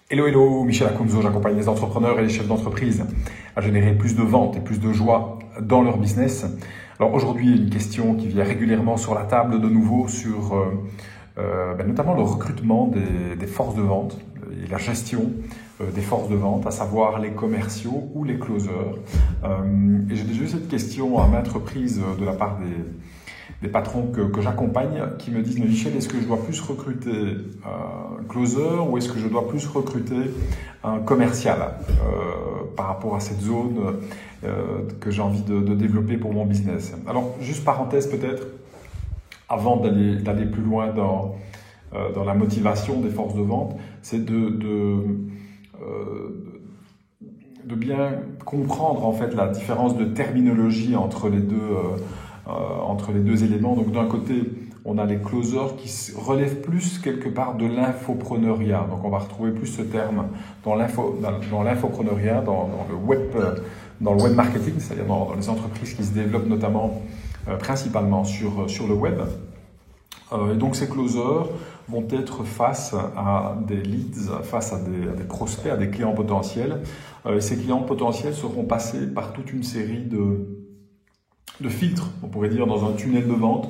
Hello, hello, Michel Acunzo, j'accompagne les entrepreneurs et les chefs d'entreprise à générer plus de ventes et plus de joie dans leur business. Alors aujourd'hui, une question qui vient régulièrement sur la table de nouveau sur notamment le recrutement des forces de vente et la gestion des forces de vente, à savoir les commerciaux ou les closers. Et j'ai déjà eu cette question à maintes reprises de la part des patrons que j'accompagne qui me disent « Mais Michel, est-ce que je dois plus recruter un closer ou est-ce que je dois plus recruter un commercial par rapport à cette zone que j'ai envie de développer pour mon business ?» Alors, juste parenthèse peut-être, avant d'aller plus loin dans la motivation des forces de vente, c'est de bien comprendre en fait la différence de terminologie entre les deux éléments. Donc d'un côté, on a les closers qui relèvent plus quelque part de l'infopreneuriat. Donc on va retrouver plus ce terme dans l'infopreneuriat, dans le web marketing, c'est-à-dire dans les entreprises qui se développent notamment principalement sur le web. Et donc ces closers vont être face à des leads, face à des prospects, à des clients potentiels. Et ces clients potentiels seront passés par toute une série de filtres, on pourrait dire, dans un tunnel de vente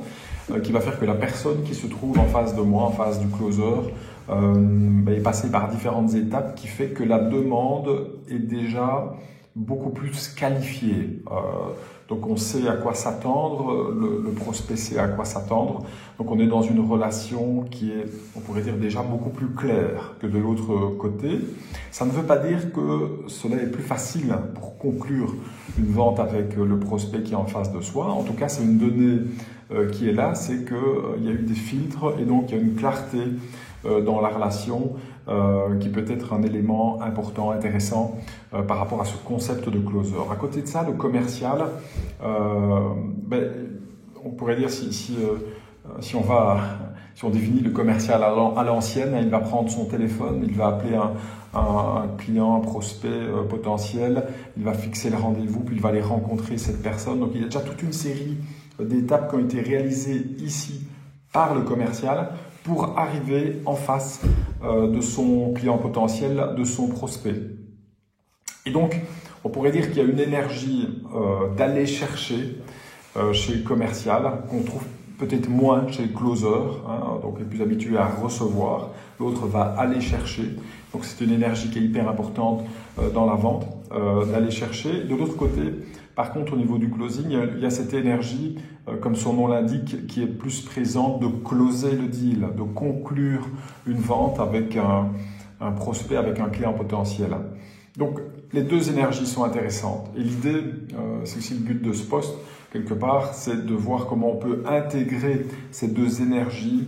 qui va faire que la personne qui se trouve en face de moi, en face du closer, est passée par différentes étapes qui fait que la demande est déjà beaucoup plus qualifiée. Donc on sait à quoi s'attendre, le prospect sait à quoi s'attendre. Donc on est dans une relation qui est, on pourrait dire, déjà beaucoup plus claire que de l'autre côté. Ça ne veut pas dire que cela est plus facile pour conclure une vente avec le prospect qui est en face de soi. En tout cas, c'est une donnée qui est là, c'est qu'il y a eu des filtres et donc il y a une clarté dans la relation qui peut être un élément important, intéressant par rapport à ce concept de closer. À côté de ça, le commercial, on pourrait dire si on définit le commercial à l'ancienne, il va prendre son téléphone, il va appeler un client, un prospect potentiel, il va fixer le rendez-vous, puis il va aller rencontrer cette personne. Donc il y a déjà toute une série d'étapes qui ont été réalisées ici par le commercial pour arriver en face de son client potentiel, de son prospect. Et donc, on pourrait dire qu'il y a une énergie d'aller chercher chez le commercial qu'on trouve peut-être moins chez le closer, donc est plus habitué à recevoir. L'autre va aller chercher. Donc c'est une énergie qui est hyper importante dans la vente, d'aller chercher. De l'autre côté, par contre, au niveau du closing, il y a cette énergie, comme son nom l'indique, qui est plus présente de closer le deal, de conclure une vente avec un prospect, avec un client potentiel. Donc, les deux énergies sont intéressantes. Et l'idée, c'est aussi le but de ce poste, quelque part, c'est de voir comment on peut intégrer ces deux énergies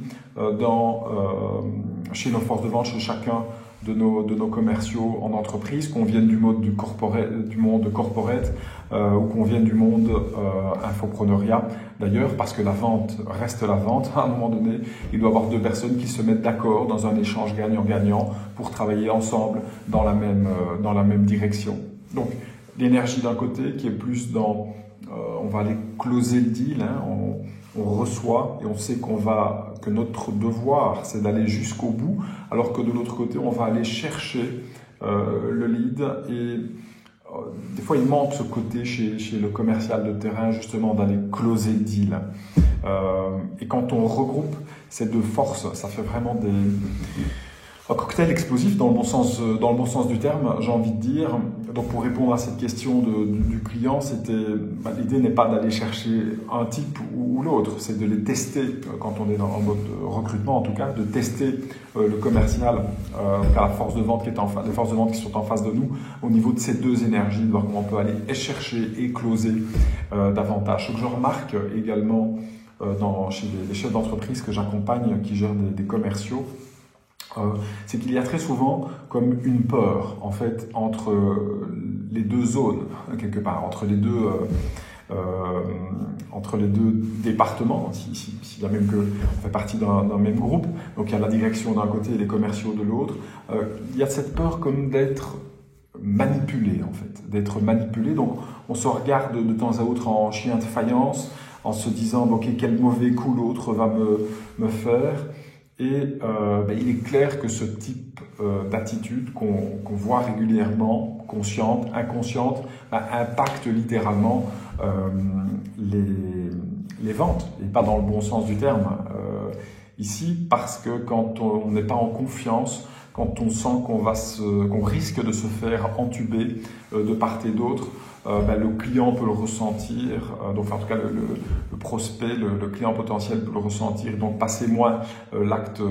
chez nos forces de vente, chez chacun de nos commerciaux en entreprise, qu'on vienne du monde corporate ou qu'on vienne du monde infopreneuriat. D'ailleurs, parce que la vente reste la vente, à un moment donné, il doit y avoir deux personnes qui se mettent d'accord dans un échange gagnant-gagnant pour travailler ensemble dans la même direction. Donc, l'énergie d'un côté qui est plus dans on va aller closer le deal, on reçoit et on sait que notre devoir c'est d'aller jusqu'au bout, alors que de l'autre côté on va aller chercher le lead et des fois il manque ce côté chez le commercial de terrain justement d'aller closer le deal. Et quand on regroupe ces deux forces, ça fait vraiment un cocktail explosif dans le bon sens du terme, j'ai envie de dire. Donc pour répondre à cette question du client, l'idée n'est pas d'aller chercher un type ou l'autre, c'est de les tester quand on est en mode recrutement en tout cas, de tester le commercial, la force de vente les forces de vente qui sont en face de nous au niveau de ces deux énergies, de voir comment on peut aller chercher et closer davantage. Ce que je remarque également chez les chefs d'entreprise que j'accompagne qui gèrent des commerciaux, c'est qu'il y a très souvent comme une peur en fait entre les deux zones quelque part, entre les deux départements, s'il y a même qu'on fait partie d'un même groupe, donc il y a la direction d'un côté et les commerciaux de l'autre, il y a cette peur comme d'être manipulé en fait, donc on se regarde de temps à autre en chien de faïence en se disant ok, quel mauvais coup l'autre va me faire. Et il est clair que ce type d'attitude qu'on voit régulièrement, consciente, inconsciente, impacte littéralement les ventes, et pas dans le bon sens du terme. Ici, parce que quand on n'est pas en confiance, quand on sent qu'on risque de se faire entuber de part et d'autre, le client peut le ressentir, donc en tout cas le prospect, le client potentiel peut le ressentir, donc passer moins l'acte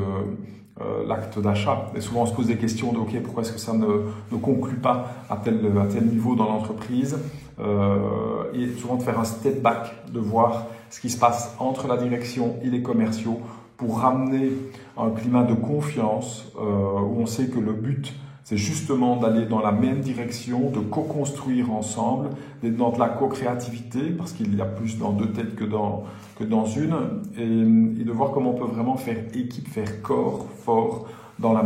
d'achat. Et souvent on se pose des questions de ok, pourquoi est-ce que ça ne conclut pas à tel niveau dans l'entreprise, et souvent de faire un step back, de voir ce qui se passe entre la direction et les commerciaux pour ramener un climat de confiance où on sait que le but c'est justement d'aller dans la même direction, de co-construire ensemble, d'être dans de la co-créativité, parce qu'il y a plus dans deux têtes que dans une, et de voir comment on peut vraiment faire équipe, faire corps fort dans le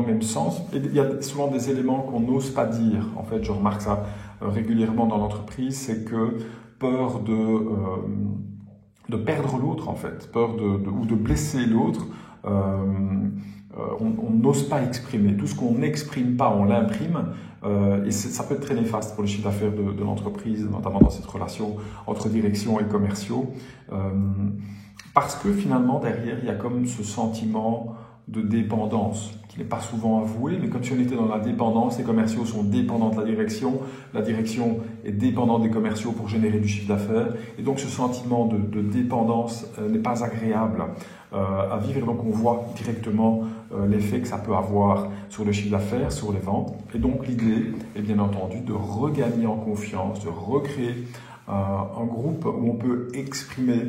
même sens. Et il y a souvent des éléments qu'on n'ose pas dire. En fait, je remarque ça régulièrement dans l'entreprise, c'est que peur de perdre l'autre, en fait, peur ou de blesser l'autre. On n'ose pas exprimer. Tout ce qu'on n'exprime pas, on l'imprime. Et ça peut être très néfaste pour le chiffre d'affaires de l'entreprise, notamment dans cette relation entre direction et commerciaux. Parce que finalement, derrière, il y a comme ce sentiment de dépendance, qui n'est pas souvent avoué, mais comme si on était dans la dépendance, les commerciaux sont dépendants de la direction est dépendante des commerciaux pour générer du chiffre d'affaires, et donc ce sentiment de dépendance n'est pas agréable à vivre, et donc on voit directement l'effet que ça peut avoir sur le chiffre d'affaires, sur les ventes, et donc l'idée est bien entendu de regagner en confiance, de recréer un groupe où on peut exprimer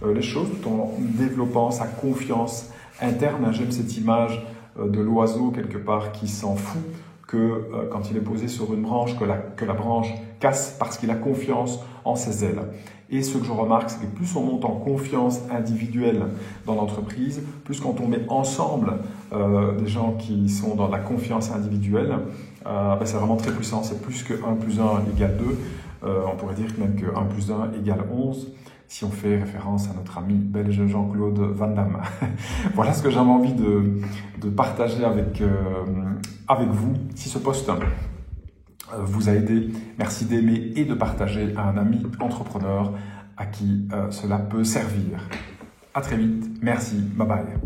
les choses tout en développant sa confiance interne. J'aime cette image de l'oiseau quelque part qui s'en fout que quand il est posé sur une branche, que la branche casse parce qu'il a confiance en ses ailes. Et ce que je remarque, c'est que plus on monte en confiance individuelle dans l'entreprise, plus quand on met ensemble des gens qui sont dans la confiance individuelle, c'est vraiment très puissant. C'est plus que 1 plus 1 égale 2. On pourrait dire même que 1 plus 1 égale 11. Si on fait référence à notre ami belge Jean-Claude Van Damme. Voilà ce que j'avais envie de partager avec vous. Si ce post vous a aidé, merci d'aimer et de partager à un ami entrepreneur à qui cela peut servir. À très vite. Merci. Bye bye.